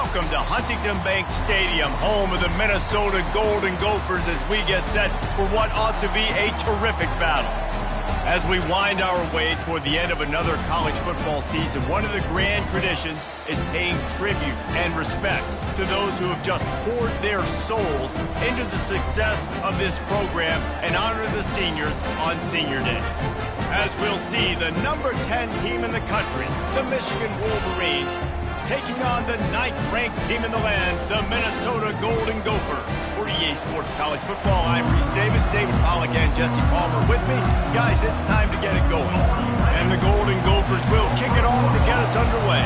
Welcome to Huntington Bank Stadium, home of the Minnesota Golden Gophers, as we get set for what ought to be a terrific battle. As we wind our way toward the end of another college football season, one of the grand traditions is paying tribute and respect to those who have just poured their souls into the success of this program and honor the seniors on Senior Day. As we'll see, the number 10 team in the country, the Michigan Wolverines, taking on the 9th-ranked team in the land, the Minnesota Golden Gophers. For EA Sports College Football, I'm Reese Davis, David Pollack, and Jesse Palmer with me. Guys, it's time to get it going. And the Golden Gophers will kick it off to get us underway.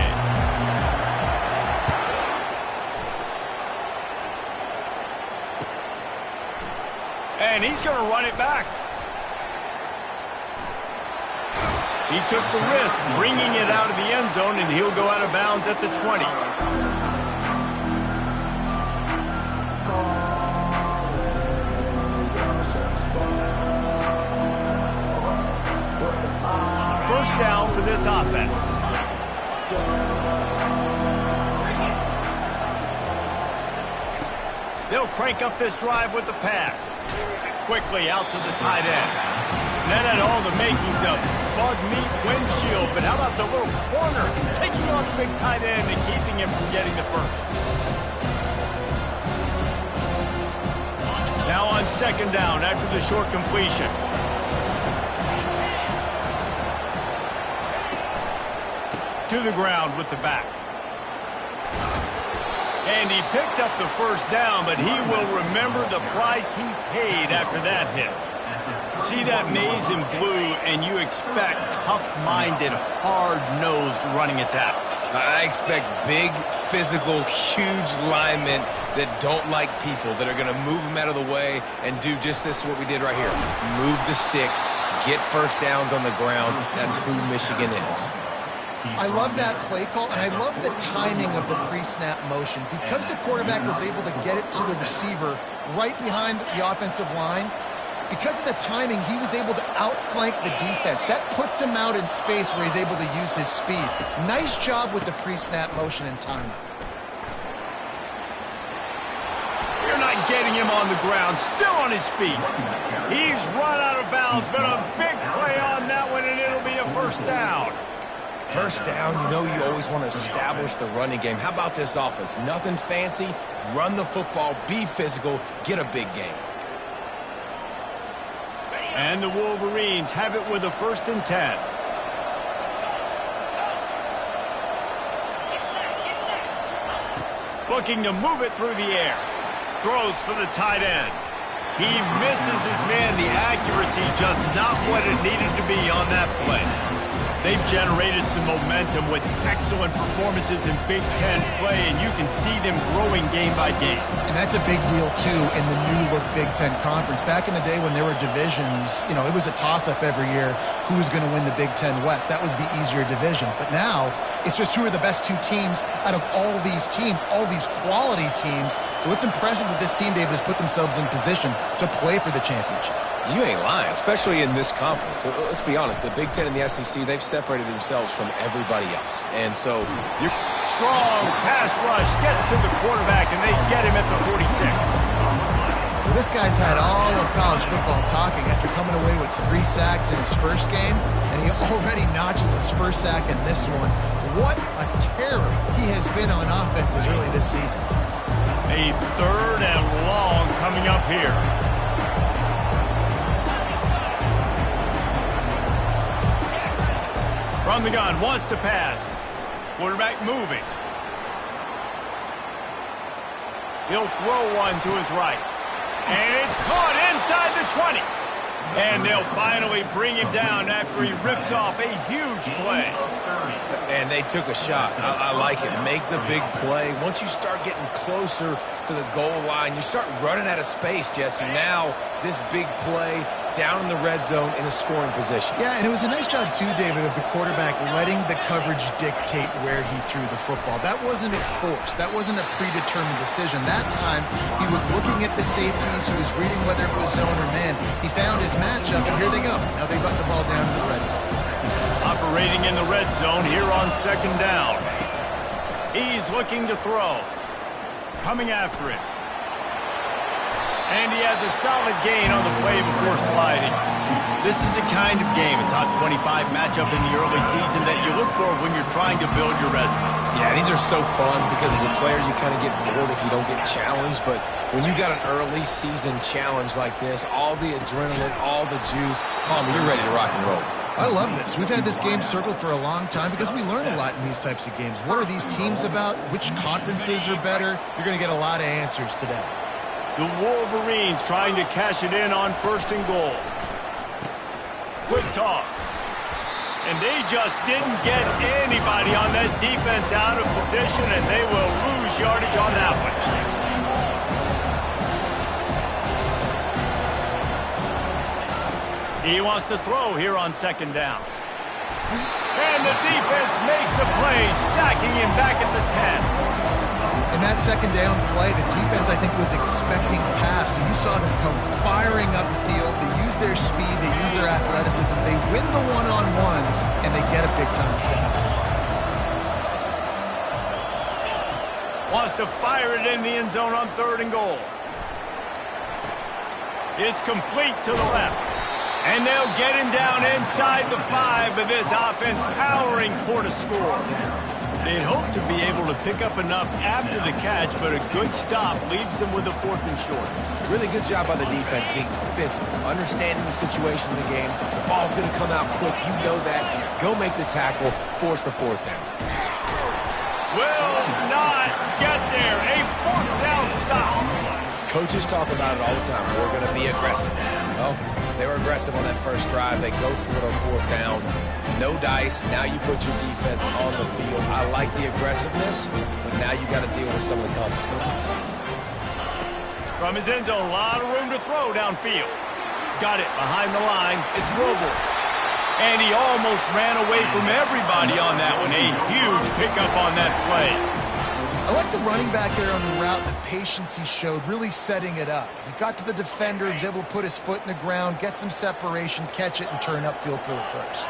And he's going to run it back. He took the risk, bringing it out of the end zone, and he'll go out of bounds at the 20. First down for this offense. They'll crank up this drive with the pass. Quickly out to the tight end. That had all the makings of bug meat windshield, but how about the little corner taking on the big tight end and keeping him from getting the first? Now on second down after the short completion. To the ground with the back. And he picks up the first down, but he will remember the price he paid after that hit. See that maze in blue, and you expect tough-minded, hard-nosed running attacks. I expect big, physical, huge linemen that don't like people, that are going to move them out of the way and do just this, what we did right here. Move the sticks, get first downs on the ground. That's who Michigan is. I love that play call, and I love the timing of the pre-snap motion. Because the quarterback was able to get it to the receiver right behind the offensive line, because of the timing, he was able to outflank the defense. That puts him out in space where he's able to use his speed. Nice job with the pre-snap motion and timing. You're not getting him on the ground, still on his feet. He's run out of bounds, but a big play on that one, and it'll be a first down. First down, you know you always want to establish the running game. How about this offense? Nothing fancy. Run the football, be physical, get a big gain. And the Wolverines have it with a 1st and 10. Looking to move it through the air. Throws for the tight end. He misses his man. The accuracy just not what it needed to be on that play. They've generated some momentum with excellent performances in Big Ten play, and you can see them growing game by game. And that's a big deal, too, in the new-look Big Ten Conference. Back in the day when there were divisions, you know, it was a toss-up every year who was going to win the Big Ten West. That was the easier division. But now, it's just who are the best two teams out of all these teams, all these quality teams. So it's impressive that this team, David, has put themselves in position to play for the championship. You ain't lying, especially in this conference. Let's be honest, the Big Ten and the SEC, they've separated themselves from everybody else. And so you're... Strong pass rush gets to the quarterback, and they get him at the 46. Well, this guy's had all of college football talking after coming away with 3 sacks in his first game, and he already notches his first sack in this one. What a terror he has been on offense really this season. A 3rd and long coming up here. From the gun, wants to pass. Quarterback moving. He'll throw one to his right. And it's caught inside the 20. And they'll finally bring him down after he rips off a huge play. And they took a shot. I like it. Make the big play. Once you start getting closer to the goal line, you start running out of space, Jesse. Now, this big play down in the red zone in a scoring position. Yeah, and it was a nice job, too, David, of the quarterback letting the coverage dictate where he threw the football. That wasn't a force. That wasn't a predetermined decision. That time, he was looking at the safeties. He was reading whether it was zone or man. He found his matchup, and here they go. Now they've got the ball down in the red zone. Operating in the red zone here on second down. He's looking to throw. Coming after it. And he has a solid gain on the play before sliding. This is the kind of game, a top 25 matchup in the early season, that you look for when you're trying to build your resume. Yeah, these are so fun because as a player you kind of get bored if you don't get challenged, but when you got an early season challenge like this, all the adrenaline, all the juice, Palmer, you're ready to rock and roll. I love this. We've had this game circled for a long time because we learn a lot in these types of games. What are these teams about? Which conferences are better? You're going to get a lot of answers today. The Wolverines trying to cash it in on 1st and goal. Quick toss. And they just didn't get anybody on that defense out of position, and they will lose yardage on that one. He wants to throw here on 2nd down. And the defense makes a play, sacking him back at the 10. In that 2nd down play, the defense, I think, was expecting pass. So you saw them come firing upfield. They use their speed. They use their athleticism. They win the one-on-ones, and they get a big-time sack. Wants to fire it in the end zone on 3rd and goal. It's complete to the left. And they'll get him down inside the 5, but this offense powering for the score. They'd hope to be able to pick up enough after the catch, but a good stop leaves them with a 4th and short. Really good job by the defense being physical, understanding the situation in the game. The ball's going to come out quick. You know that. Go make the tackle, force the 4th down. Will not get there. A 4th down stop. Coaches talk about it all the time. We're going to be aggressive. Well, they were aggressive on that first drive. They go for it on 4th down. No dice. Now you put your defense on the field. I like the aggressiveness, but now you got to deal with some of the consequences. From his end zone, a lot of room to throw downfield. Got it behind the line. It's Robles. And he almost ran away from everybody on that one. A huge pickup on that play. I like the running back there on the route, the patience he showed, really setting it up. He got to the defender, he was able to put his foot in the ground, get some separation, catch it, and turn upfield for the first.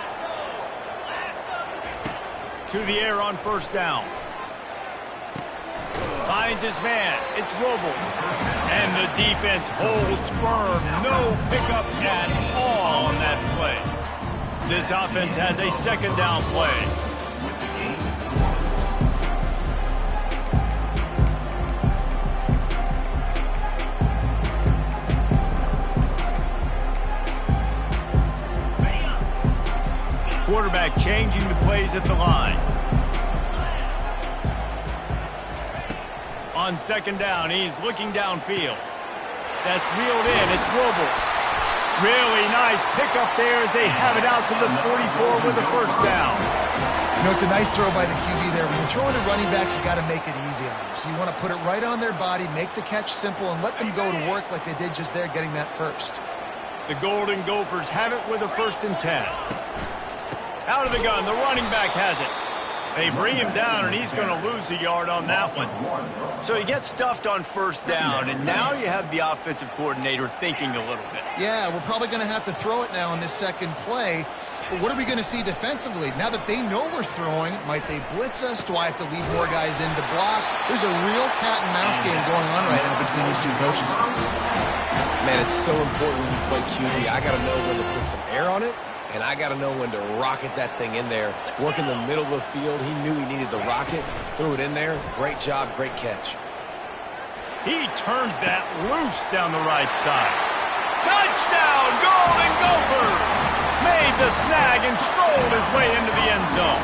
To the air on 1st down. Finds his man. It's Robles. And the defense holds firm. No pickup at all on that play. This offense has a 2nd down play. Quarterback changing the plays at the line. On 2nd down, he's looking downfield. That's reeled in. It's Robles. Really nice pickup there as they have it out to the 44 with the 1st down. You know, it's a nice throw by the QB there. When you're throwing to running backs, you got to make it easy on them. So you want to put it right on their body, make the catch simple, and let them go to work like they did just there, getting that first. The Golden Gophers have it with a 1st and 10. Out of the gun, the running back has it. They bring him down, and he's going to lose a yard on that one. So he gets stuffed on 1st down, and now you have the offensive coordinator thinking a little bit. Yeah, we're probably going to have to throw it now in this 2nd play. But what are we going to see defensively? Now that they know we're throwing, might they blitz us? Do I have to leave more guys in to block? There's a real cat and mouse game going on right now between these two coaching staffs. Man, it's so important when you play QB. I got to know when to put some air on it. And I got to know when to rocket that thing in there. Work in the middle of the field. He knew he needed the rocket. Threw it in there. Great job. Great catch. He turns that loose down the right side. Touchdown, Golden Gophers! Made the snag and strolled his way into the end zone.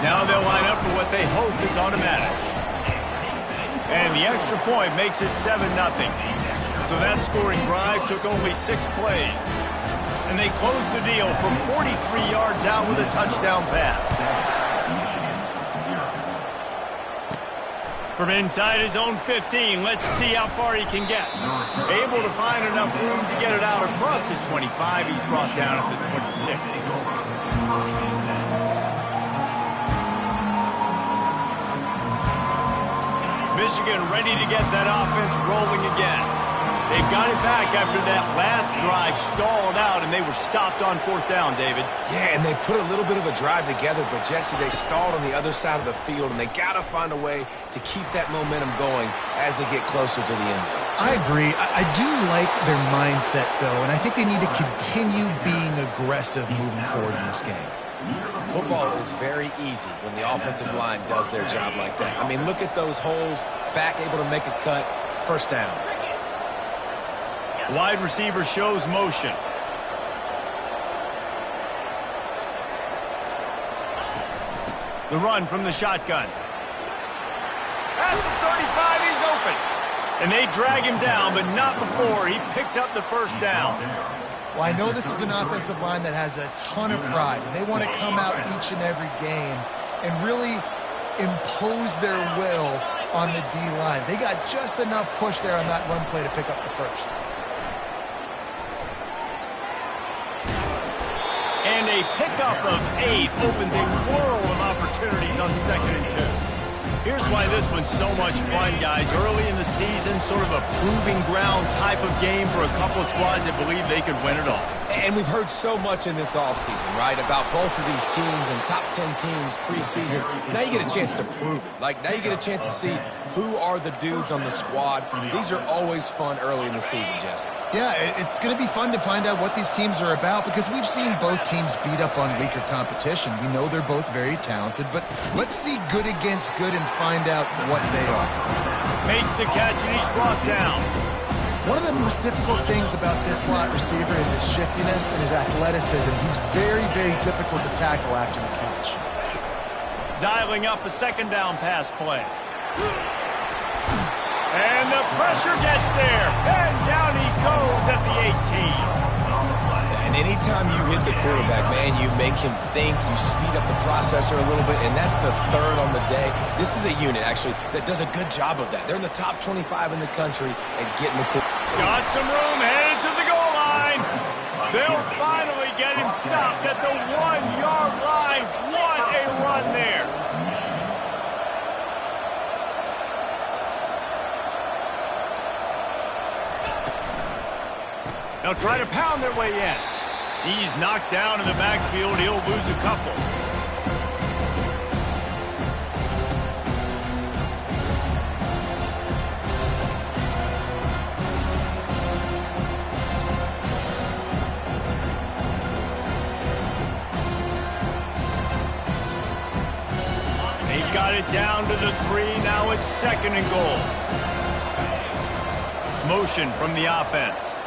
Now they'll line up for what they hope is automatic. And the extra point makes it 7-0. So that scoring drive took only 6 plays. And they close the deal from 43 yards out with a touchdown pass. From inside his own 15, let's see how far he can get. Able to find enough room to get it out across the 25. He's brought down at the 26. Michigan ready to get that offense rolling again. They got it back after that last drive stalled out, and they were stopped on 4th down, David. Yeah, and they put a little bit of a drive together, but, Jesse, they stalled on the other side of the field, and they got to find a way to keep that momentum going as they get closer to the end zone. I agree. I do like their mindset, though, and I think they need to continue being aggressive moving forward in this game. Football is very easy when the offensive line does their job like that. I mean, look at those holes, back able to make a cut, 1st down. Wide receiver shows motion. The run from the shotgun. At the 35, he's open. And they drag him down, but not before he picks up the 1st down. Well, I know this is an offensive line that has a ton of pride, and they want to come out each and every game and really impose their will on the D-line. They got just enough push there on that run play to pick up the 1st. And a pickup of 8 opens a world of opportunities on 2nd and 2. Here's why this one's so much fun, guys. Early in the season, sort of a proving ground type of game for a couple of squads that believe they could win it all. And we've heard so much in this offseason, right, about both of these teams and top 10 teams preseason. Now you get a chance to prove it. Like, now you get a chance to see who are the dudes on the squad. These are always fun early in the season, Jesse. Yeah, it's going to be fun to find out what these teams are about because we've seen both teams beat up on weaker competition. We know they're both very talented, but let's see good against good and find out what they are. Makes the catch, and he's brought down. One of the most difficult things about this slot receiver is his shiftiness and his athleticism. He's very, very difficult to tackle after the catch. Dialing up a 2nd down pass play. And the pressure gets there. And down he goes at the 18. And anytime you hit the quarterback, man, you make him think, you speed up the processor a little bit, and that's the 3rd on the day. This is a unit, actually, that does a good job of that. They're in the top 25 in the country at getting the quarterback. Got some room, headed to the goal line. They'll finally get him stopped at the 1-yard line. What a run there. They'll try to pound their way in. He's knocked down in the backfield. He'll lose a couple. They've got it down to the 3. Now it's 2nd and goal. Motion from the offense.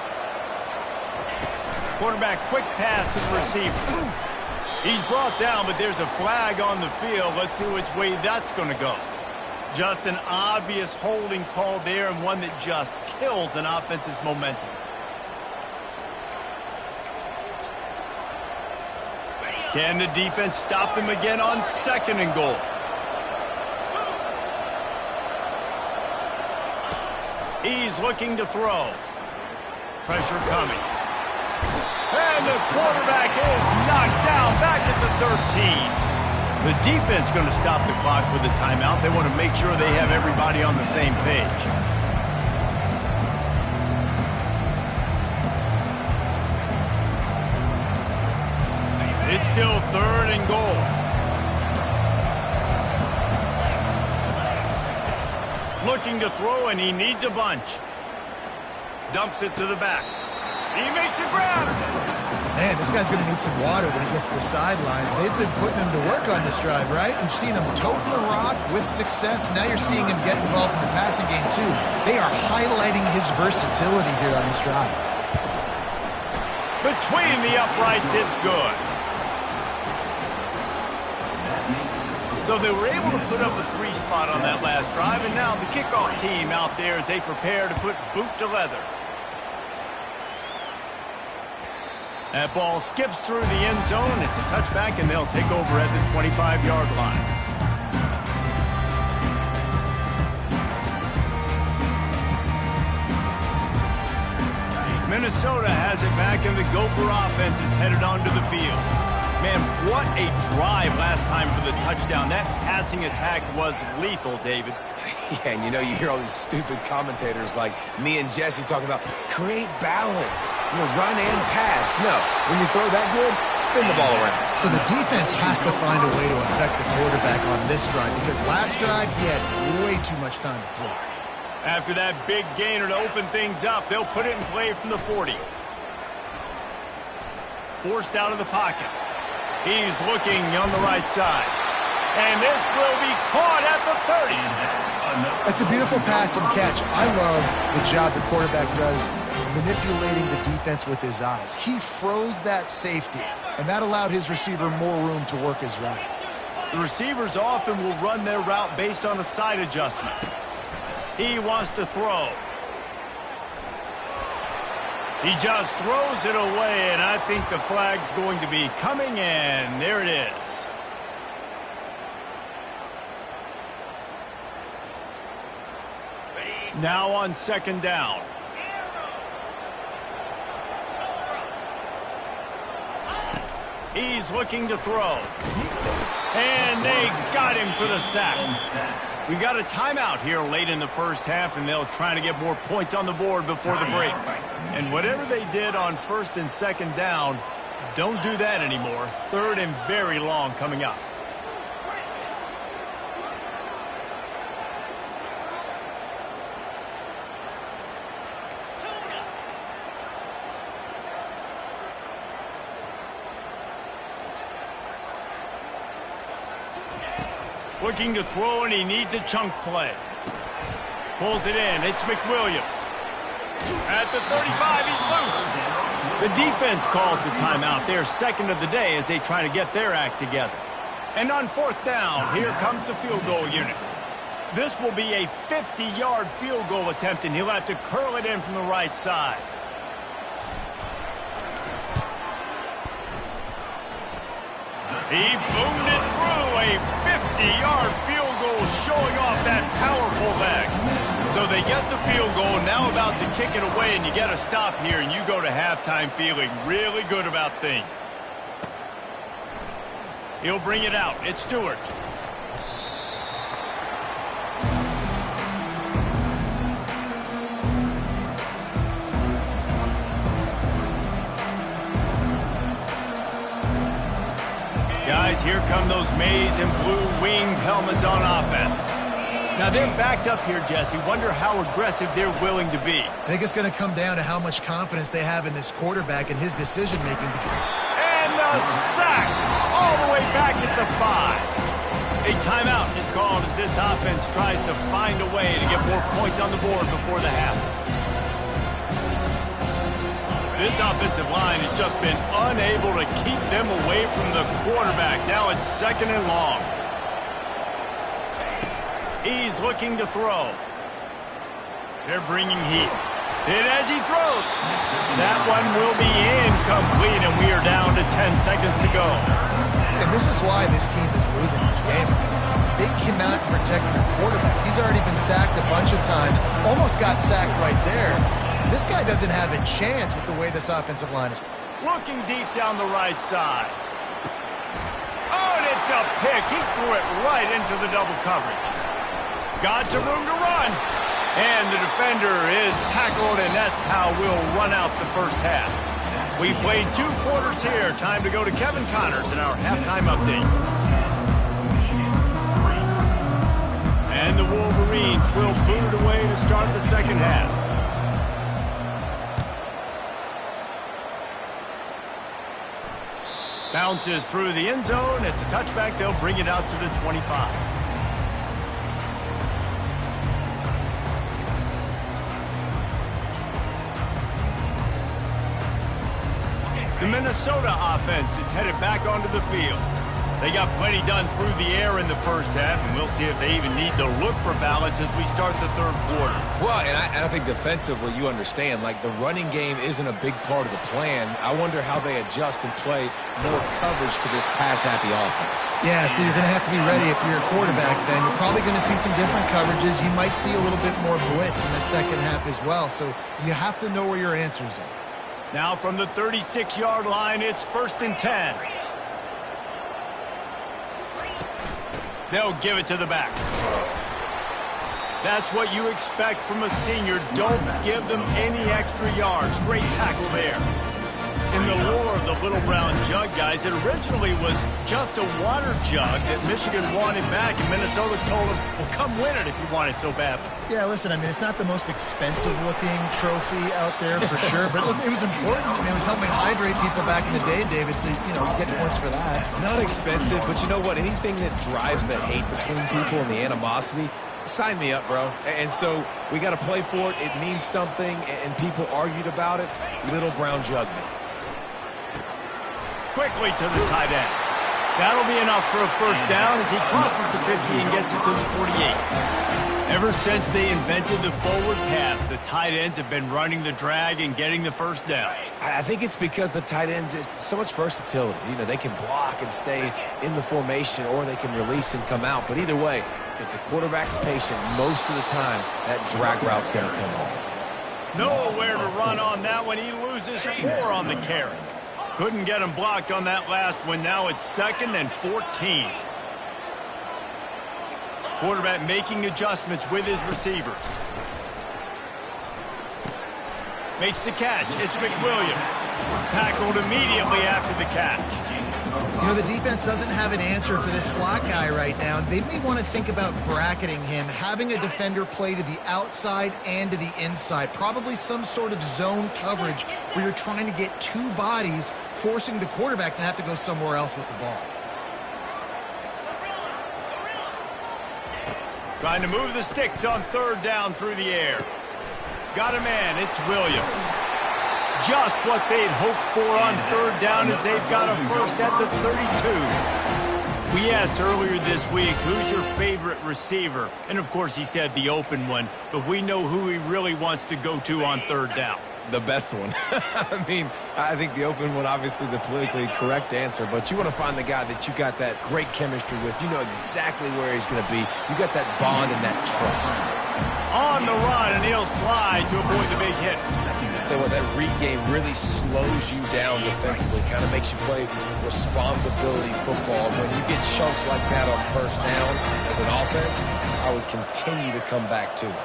Quarterback, quick pass to the receiver. He's brought down, but there's a flag on the field. Let's see which way that's going to go. Just an obvious holding call there, and one that just kills an offense's momentum. Can the defense stop them again on 2nd and goal? He's looking to throw. Pressure coming. And the quarterback is knocked down back at the 13. The defense going to stop the clock with a timeout. They want to make sure they have everybody on the same page. It's still 3rd and goal. Looking to throw, and he needs a bunch. Dumps it to the back. He makes a grab. Man, this guy's going to need some water when he gets to the sidelines. They've been putting him to work on this drive, right? You've seen him tote the rock with success. Now you're seeing him get involved in the passing game, too. They are highlighting his versatility here on this drive. Between the uprights, it's good. So they were able to put up a 3 spot on that last drive, and now the kickoff team out there as they prepare to put boot to leather. That ball skips through the end zone. It's a touchback, and they'll take over at the 25-yard line. Minnesota has it back, and the Gopher offense is headed onto the field. Man, what a drive last time for the touchdown. That passing attack was lethal, David. Yeah, and you know, you hear all these stupid commentators like me and Jesse talking about create balance, run and pass. No, when you throw that good, spin the ball around. So the defense has to find a way to affect the quarterback on this drive because last drive he had way too much time to throw. After that big gainer to open things up, they'll put it in play from the 40. Forced out of the pocket. He's looking on the right side. And this will be caught at the 30. That's a beautiful pass and catch. I love the job the quarterback does manipulating the defense with his eyes. He froze that safety, and that allowed his receiver more room to work his route. The receivers often will run their route based on a side adjustment. He wants to throw. He just throws it away, and I think the flag's going to be coming, and there it is. Now on second down. He's looking to throw. And they got him for the sack. We got a timeout here late in the first half, and they'll try to get more points on the board before the break. And whatever they did on first and second down, don't do that anymore. Third and very long coming up. Looking to throw, and he needs a chunk play. Pulls it in. It's McWilliams. At the 35, he's loose. The defense calls the timeout. They're second of the day as they try to get their act together. And on fourth down, here comes the field goal unit. This will be a 50-yard field goal attempt, and he'll have to curl it in from the right side. He boomed it through, a 50-yard field goal showing off that powerful leg. So they get the field goal, now about to kick it away, and you get a stop here, and you go to halftime feeling really good about things. He'll bring it out. It's Stewart. Guys, here come those maize and blue winged helmets on offense. Now they're backed up here, Jesse. Wonder how aggressive they're willing to be. I think it's going to come down to how much confidence they have in this quarterback and his decision-making. And the sack all the way back at the 5. A timeout is called as this offense tries to find a way to get more points on the board before the half. This offensive line has just been unable to keep them away from the quarterback. Now it's second and long. He's looking to throw. They're bringing heat. And as he throws, that one will be incomplete, and we are down to 10 seconds to go. And this is why this team is losing this game. They cannot protect their quarterback. He's already been sacked a bunch of times, almost got sacked right there. This guy doesn't have a chance with the way this offensive line is playing. Looking deep down the right side. Oh, and it's a pick. He threw it right into the double coverage. Got some room to run. And the defender is tackled, and that's how we'll run out the first half. We played 2 quarters here. Time to go to Kevin Connors in our halftime update. And the Wolverines will boot it away to start the second half. Bounces through the end zone. It's a touchback. They'll bring it out to the 25. The Minnesota offense is headed back onto the field. They got plenty done through the air in the first half, and we'll see if they even need to look for balance as we start the third quarter. Well, and I think defensively, you understand, like the running game isn't a big part of the plan. I wonder how they adjust and play more coverage to this pass-happy offense. Yeah, so you're going to have to be ready if you're a quarterback then. You're probably going to see some different coverages. You might see a little bit more blitz in the second half as well, so you have to know where your answers are. Now from the 36-yard line, it's 1st and 10. They'll give it to the back. That's what you expect from a senior. Don't give them any extra yards. Great tackle there. In the lore of the little brown jug, guys, it originally was just a water jug that Michigan wanted back, and Minnesota told them, well, come win it if you want it so badly. Yeah, listen, I mean, it's not the most expensive-looking trophy out there for sure, but it was important. I mean, it was helping hydrate people back in the day, David, so, you know, you get points for that. Not expensive, but you know what? Anything that drives the hate between people and the animosity, sign me up, bro. And so we got to play for it. It means something, and people argued about it. Little brown jug me. Quickly to the tight end. That'll be enough for a first down as he crosses the 50 and gets it to the 48. Ever since they invented the forward pass, the tight ends have been running the drag and getting the first down. I think it's because the tight ends is so much versatility. You know, they can block and stay in the formation, or they can release and come out. But either way, if the quarterback's patient, most of the time, that drag route's going to come over. Nowhere to run on that one. He loses 4 on the carry. Couldn't get him blocked on that last one. Now it's 2nd and 14. Quarterback making adjustments with his receivers. Makes the catch. It's McWilliams. Tackled immediately after the catch. You know, the defense doesn't have an answer for this slot guy right now. They may want to think about bracketing him, having a defender play to the outside and to the inside. Probably some sort of zone coverage where you're trying to get 2 bodies, forcing the quarterback to have to go somewhere else with the ball. Trying to move the sticks on 3rd down through the air. Got a man. It's Williams. Just what they'd hoped for on 3rd down as they've got a first at the 32. We asked earlier this week, who's your favorite receiver? And, of course, he said the open one, but we know who he really wants to go to on 3rd down. The best one. I mean, I think the open one, obviously the politically correct answer, but you want to find the guy that you got that great chemistry with. You know exactly where he's going to be. You got that bond and that trust. On the run, and he'll slide to avoid the big hit. Tell you what, that read game really slows you down defensively, kind of makes you play responsibility football. When you get chunks like that on 1st down as an offense, I would continue to come back to it.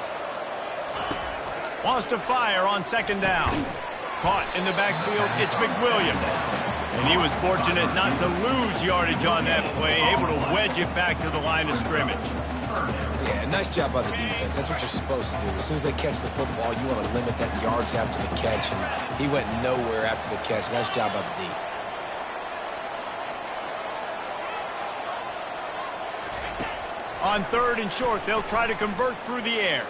Wants to fire on 2nd down. Caught in the backfield, it's McWilliams. And he was fortunate not to lose yardage on that play, able to wedge it back to the line of scrimmage. Yeah, nice job by the defense. That's what you're supposed to do. As soon as they catch the football, you want to limit that yards after the catch, and he went nowhere after the catch. Nice job by the D. On 3rd and short, they'll try to convert through the air.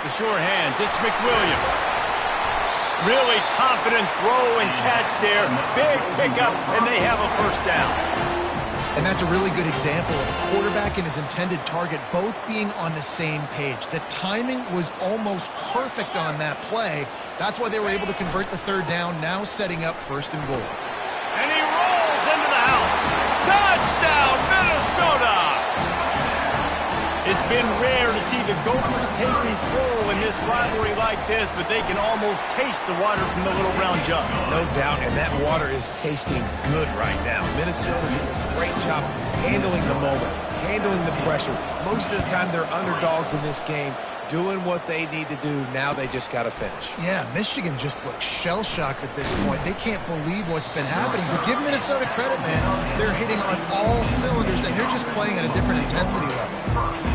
The sure hands, it's McWilliams. Really confident throw and catch there. Big pickup, and they have a first down. And that's a really good example of a quarterback and his intended target both being on the same page. The timing was almost perfect on that play. That's why they were able to convert the 3rd down, now setting up 1st and goal. And he rolls into the house. Touchdown, Minnesota! It's been rare to see the Gophers take control in this rivalry like this, but they can almost taste the water from the little brown jug. No doubt, and that water is tasting good right now. Minnesota did a great job handling the moment, handling the pressure. Most of the time they're underdogs in this game, doing what they need to do. Now they just got to finish. Yeah, Michigan just looks shell-shocked at this point. They can't believe what's been happening. But give Minnesota credit, man. They're hitting on all cylinders, and they're just playing at a different intensity level.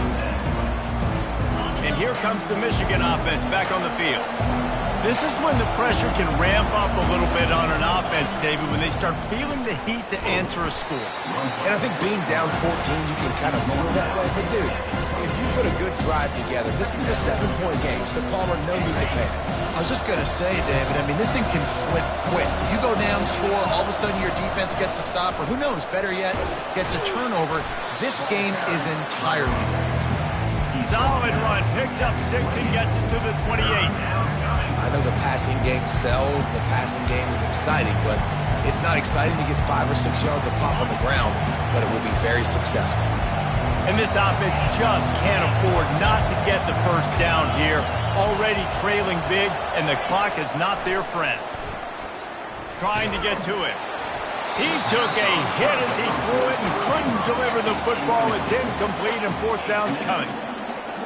And here comes the Michigan offense back on the field. This is when the pressure can ramp up a little bit on an offense, David, when they start feeling the heat to answer a score. And I think being down 14, you can kind of feel that way. But, dude, if you put a good drive together, this is a 7-point game, so Palmer, no need to panic. I was just going to say, David, I mean, this thing can flip quick. You go down, score, all of a sudden your defense gets a stop, or who knows, better yet, gets a turnover. This game is entirely different. Solid run, picks up 6 and gets it to the 28. I know the passing game sells, the passing game is exciting, but it's not exciting to get 5 or 6 yards of pop on the ground, but it will be very successful. And this offense just can't afford not to get the first down here. Already trailing big, and the clock is not their friend. Trying to get to it. He took a hit as he threw it and couldn't deliver the football. It's incomplete and fourth down's coming.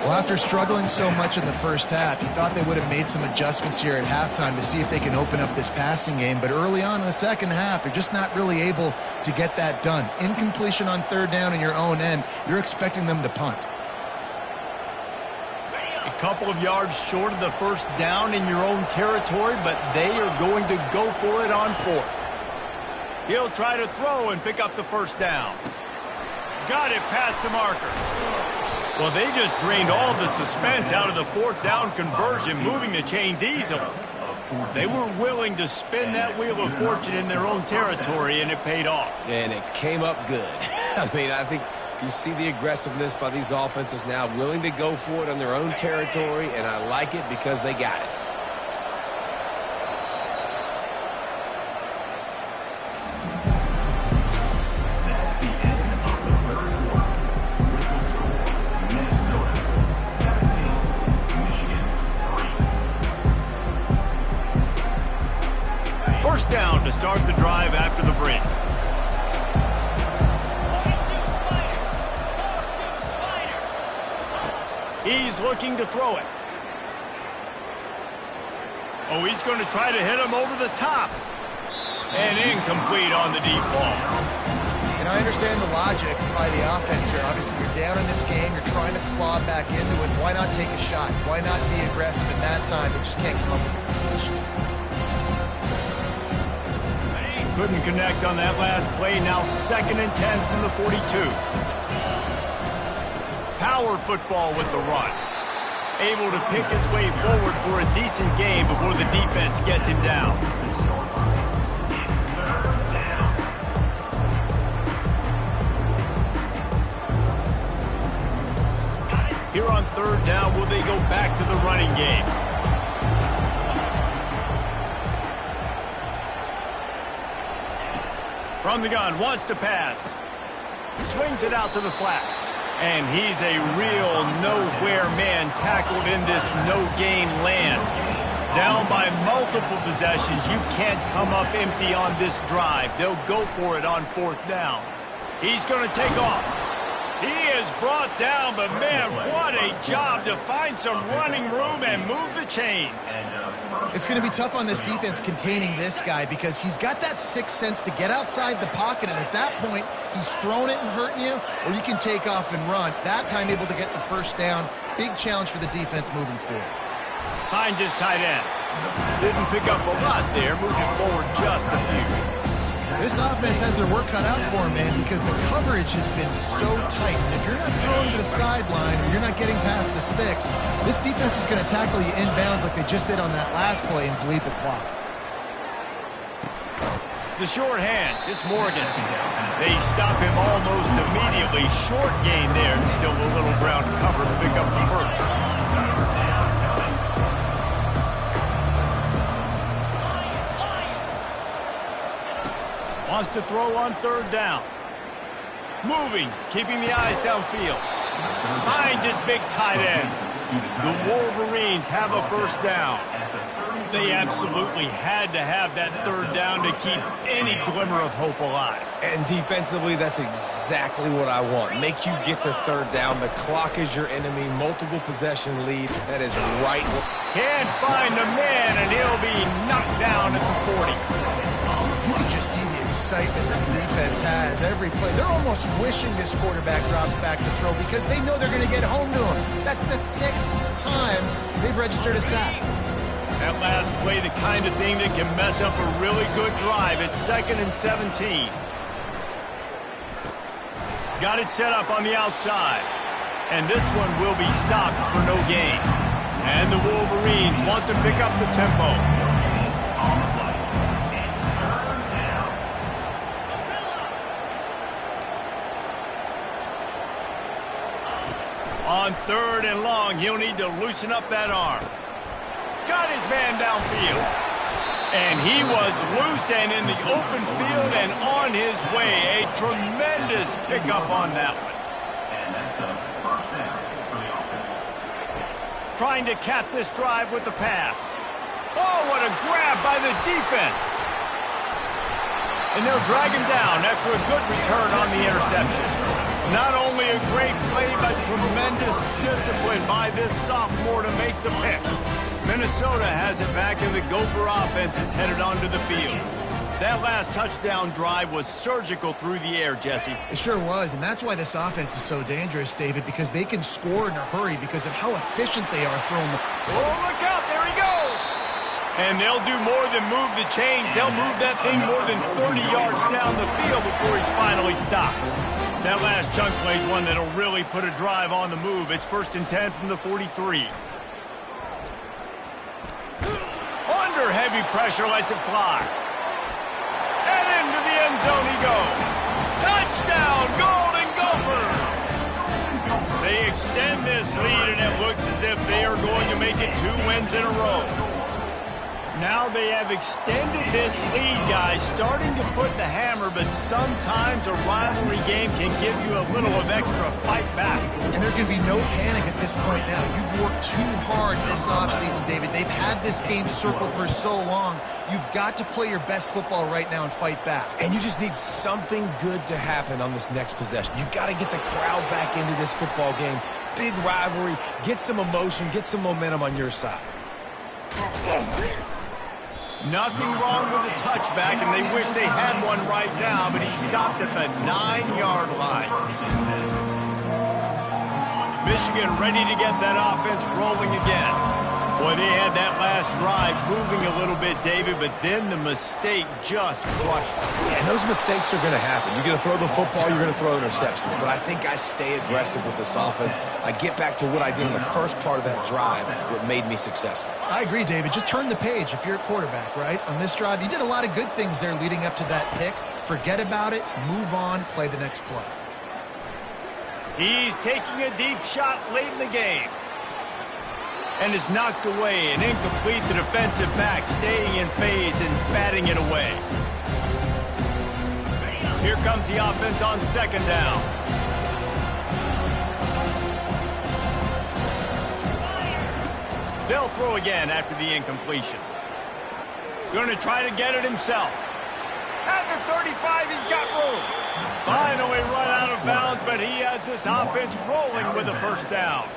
Well, after struggling so much in the first half, you thought they would have made some adjustments here at halftime to see if they can open up this passing game. But early on in the second half, they're just not really able to get that done. Incompletion on third down in your own end, you're expecting them to punt. A couple of yards short of the first down in your own territory, but they are going to go for it on fourth. He'll try to throw and pick up the first down. Got it past the marker. Well, they just drained all the suspense out of the fourth down conversion, moving the chains easily. They were willing to spin that wheel of fortune in their own territory, and it paid off. And it came up good. I mean, I think you see the aggressiveness by these offenses now, willing to go for it on their own territory, and I like it because they got it. First down to start the drive after the break. He's looking to throw it. Oh, he's going to try to hit him over the top. And incomplete on the deep ball. And I understand the logic by the offense here. Obviously, you're down in this game. You're trying to claw back into it. Why not take a shot? Why not be aggressive at that time? But just can't come up with a completion. Couldn't connect on that last play. Now 2nd and 10 from the 42. Power football with the run. Able to pick his way forward for a decent game before the defense gets him down. Here on third down, will they go back to the running game? From the gun, wants to pass. Swings it out to the flat. And he's a real nowhere man tackled in this no-gain land. Down by multiple possessions, you can't come up empty on this drive. They'll go for it on fourth down. He's going to take off. He is brought down, but man, what a job to find some running room and move the chains. It's going to be tough on this defense containing this guy because he's got that sixth sense to get outside the pocket, and at that point, he's throwing it and hurting you, or you can take off and run. That time able to get the first down. Big challenge for the defense moving forward. Hines is tight end. Didn't pick up a lot there, moved it forward just a few. This offense has their work cut out for them, man, because the coverage has been so tight. And if you're not throwing to the sideline or you're not getting past the sticks, this defense is going to tackle you inbounds like they just did on that last play and bleed the clock. The short hands, it's Morgan. They stop him almost immediately. Short gain there, and still a little ground to cover to pick up the first. Wants to throw on third down. Moving, keeping the eyes downfield. Finds his big tight end. The Wolverines have a first down. They absolutely had to have that third down to keep any glimmer of hope alive. And defensively, that's exactly what I want. Make you get the third down. The clock is your enemy. Multiple possession lead. That is right. Can't find the man, and he'll be knocked down at the 40. You can just see the excitement this defense has every play. They're almost wishing this quarterback drops back to throw because they know they're going to get home to him. That's the 6th time they've registered a sack. That last play, the kind of thing that can mess up a really good drive. It's 2nd and 17. Got it set up on the outside. And this one will be stopped for no gain. And the Wolverines want to pick up the tempo. On third and long, he'll need to loosen up that arm. Got his man downfield. And he was loose and in the open field and on his way. A tremendous pickup on that one. And that's a first down for the offense. Trying to cap this drive with the pass. Oh, what a grab by the defense. And they'll drag him down after a good return on the interception. Not only a great play, but tremendous discipline by this sophomore to make the pick. Minnesota has it back, and the Gopher offense is headed onto the field. That last touchdown drive was surgical through the air, Jesse. It sure was, and that's why this offense is so dangerous, David, because they can score in a hurry because of how efficient they are throwing the... Oh, look out, there he goes! And they'll do more than move the chains. They'll move that thing more than 30 yards down the field before he's finally stopped. That last chunk play is one that'll really put a drive on the move. It's 1st and 10 from the 43. Under heavy pressure, lets it fly. And into the end zone he goes. Touchdown, Golden Gophers! They extend this lead, and it looks as if they are going to make it 2 wins in a row. Now they have extended this lead, guys, starting to put the hammer, but sometimes a rivalry game can give you a little of extra fight back. And there can be no panic at this point now. You've worked too hard this offseason, David. They've had this game circled for so long. You've got to play your best football right now and fight back. And you just need something good to happen on this next possession. You've got to get the crowd back into this football game. Big rivalry. Get some emotion. Get some momentum on your side. Nothing wrong with the touchback, and they wish they had one right now, but he stopped at the 9-yard line. Michigan ready to get that offense rolling again. Boy, they had that last drive moving a little bit, David, but then the mistake just crushed them. Yeah, and those mistakes are going to happen. You're going to throw the football, you're going to throw interceptions, but I think I stay aggressive with this offense. I get back to what I did in the first part of that drive, what made me successful. I agree, David. Just turn the page if you're a quarterback, right? On this drive, you did a lot of good things there leading up to that pick. Forget about it, move on, play the next play. He's taking a deep shot late in the game. And is knocked away and incomplete. The defensive back staying in phase and batting it away. Here comes the offense on 2nd down. They'll throw again after the incompletion. Going to try to get it himself. At the 35, he's got room. Finally run out of bounds, but he has this offense rolling with a 1st down.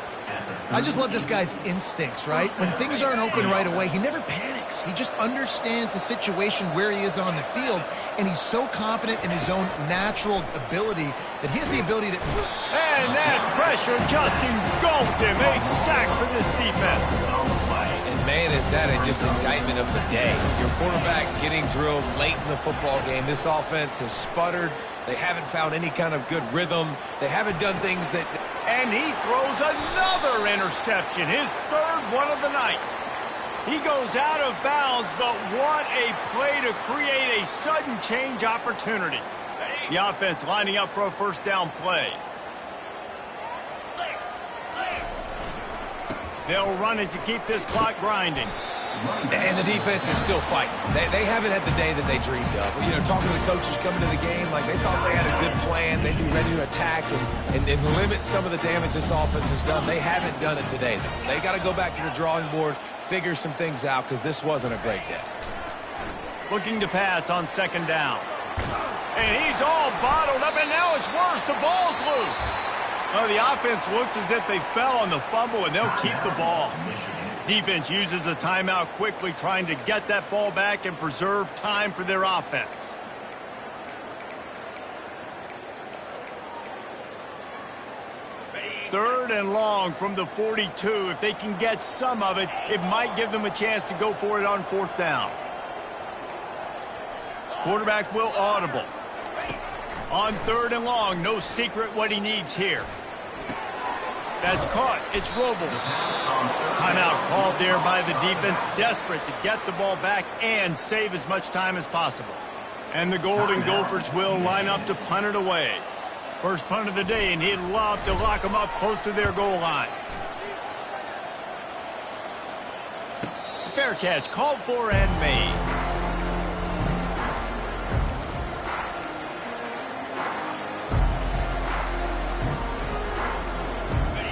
I just love this guy's instincts, right? When things aren't open right away, he never panics. He just understands the situation where he is on the field, and he's so confident in his own natural ability that he has the ability to... And that pressure just engulfed him. A sack for this defense. And man, is that just indictment of the day. Your quarterback getting drilled late in the football game. This offense has sputtered. They haven't found any kind of good rhythm. They haven't done things that... And he throws another interception, his 3rd one of the night. He goes out of bounds, but what a play to create a sudden change opportunity. The offense lining up for a 1st down play. They'll run it to keep this clock grinding. And the defense is still fighting. They haven't had the day that they dreamed of. You know, talking to the coaches coming to the game, like they thought they had a good plan. They'd be ready to attack and limit some of the damage this offense has done. They haven't done it today, though. They got to go back to the drawing board, figure some things out, because this wasn't a great day. Looking to pass on 2nd down. And he's all bottled up, and now it's worse. The ball's loose. Oh, the offense looks as if they fell on the fumble, and they'll keep the ball. Defense uses a timeout quickly, trying to get that ball back and preserve time for their offense. Third and long from the 42. If they can get some of it, it might give them a chance to go for it on 4th down. Quarterback will audible. On 3rd and long, no secret what he needs here. That's caught. It's Robles. Timeout called there by the defense, desperate to get the ball back and save as much time as possible. And the Golden Gophers will line up to punt it away. First punt of the day, and he'd love to lock them up close to their goal line. Fair catch, called for and made.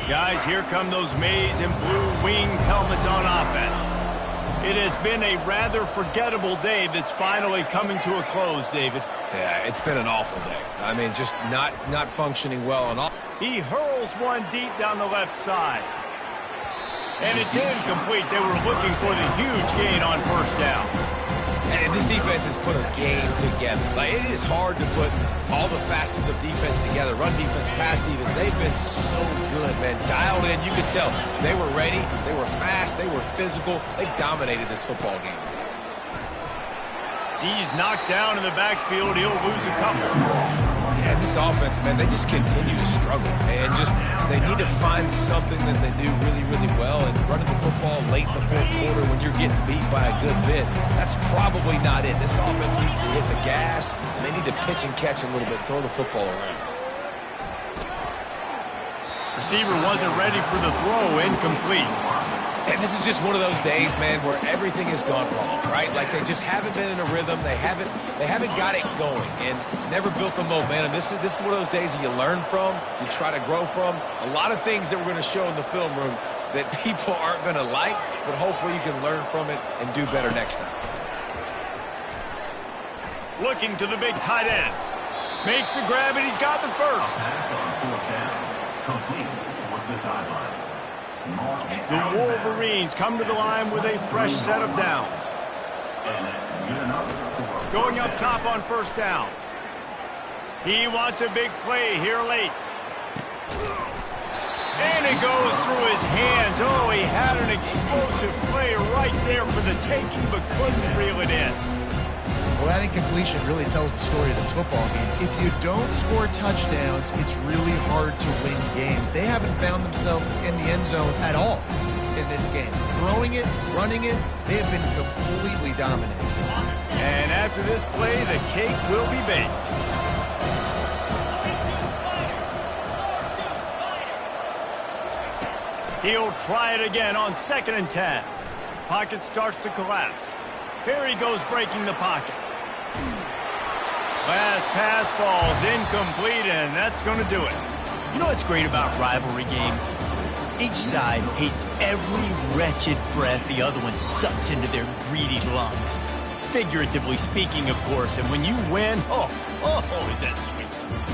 Guys, here come those maize and blue winged helmets on offense. It has been a rather forgettable day that's finally coming to a close, David. Yeah, it's been an awful day. I mean, just not functioning well at all. He hurls one deep down the left side. And it's incomplete. They were looking for the huge gain on first down. And this defense has put a game together. Like, it is hard to put all the facets of defense together. Run defense, pass defense. They've been so good, man. Dialed in. You could tell they were ready. They were fast. They were physical. They dominated this football game. He's knocked down in the backfield. He'll lose a couple. Yeah, this offense, man, they just continue to struggle. And they need to find something that they do really, really well. And running the football late in the fourth quarter when you're getting beat by a good bit, that's probably not it. This offense needs to hit the gas, and they need to pitch and catch a little bit, throw the football around. Receiver wasn't ready for the throw, incomplete. And this is just one of those days, man, where everything has gone wrong, right? Like they just haven't been in a rhythm. They haven't got it going and never built the momentum. This is one of those days that you learn from, you try to grow from. A lot of things that we're going to show in the film room that people aren't going to like, but hopefully you can learn from it and do better next time. Looking to the big tight end. Makes the grab, and he's got the first. Pass on fourth down. Complete towards the sideline. The Wolverines come to the line with a fresh set of downs. And that's good enough. Going up top on first down. He wants a big play here late. And it goes through his hands. Oh, he had an explosive play right there for the taking, but couldn't reel it in. Well, that incompletion really tells the story of this football game. If you don't score touchdowns, it's really hard to win games. They haven't found themselves in the end zone at all in this game. Throwing it, running it, they have been completely dominant. And after this play, the cake will be baked. He'll try it again on 2nd and 10. Pocket starts to collapse. Here he goes breaking the pocket. Last pass falls incomplete, and that's going to do it. You know what's great about rivalry games? Each side hates every wretched breath the other one sucks into their greedy lungs. Figuratively speaking, of course, and when you win, oh, is that sweet.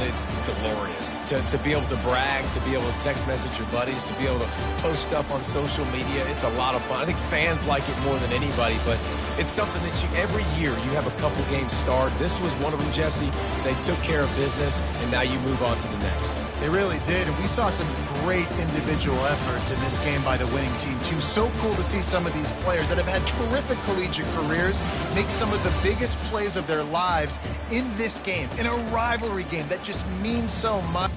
It's glorious to be able to brag, to be able to text message your buddies, to be able to post stuff on social media. It's a lot of fun. I think fans like it more than anybody, but it's something that every year you have a couple games start. This was one of them, Jesse. They took care of business, and now you move on to the next. They really did, and we saw some great individual efforts in this game by the winning team, too. So cool to see some of these players that have had terrific collegiate careers make some of the biggest plays of their lives in this game, in a rivalry game that just means so much.